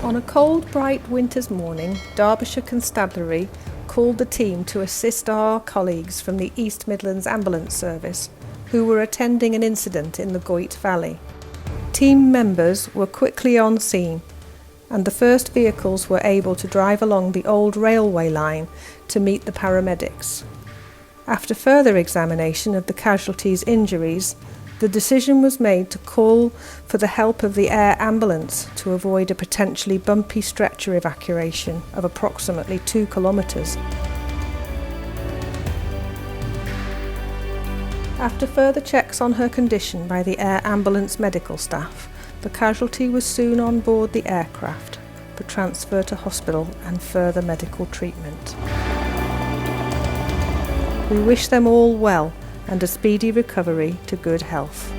On a cold, bright winter's morning, Derbyshire Constabulary called the team to assist our colleagues from the East Midlands Ambulance Service, who were attending an incident in the Goyt Valley. Team members were quickly on scene, and the first vehicles were able to drive along the old railway line to meet the paramedics. After further examination of the casualties' injuries, the decision was made to call for the help of the air ambulance to avoid a potentially bumpy stretcher evacuation of approximately 2 kilometres. After further checks on her condition by the air ambulance medical staff, the casualty was soon on board the aircraft for transfer to hospital and further medical treatment. We wish them all well and a speedy recovery to good health.